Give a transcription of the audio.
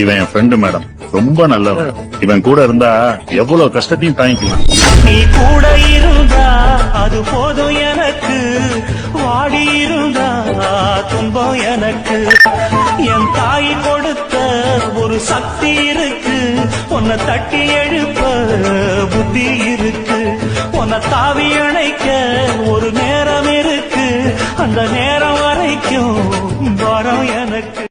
இவன் என் friend madam, ரொம்ப நல்லவன். இவன் கூட இருந்தா எவ்வளவு கஷ்டத்தையும் தாங்கிக்கலாம். நீ கூட இருந்தா அது போதும் எனக்கு, வாடி இருந்தா துன்பம் எனக்கு. என் தாய் கொடுத்த ஒரு சக்தி இருக்கு, உன்னை தட்டி எழுப்ப புத்தி இருக்கு. உன்னை தாவி அணைக்க ஒரு நேரம் இருக்கு, அந்த நேரம் வரைக்கும் வரம் எனக்கு.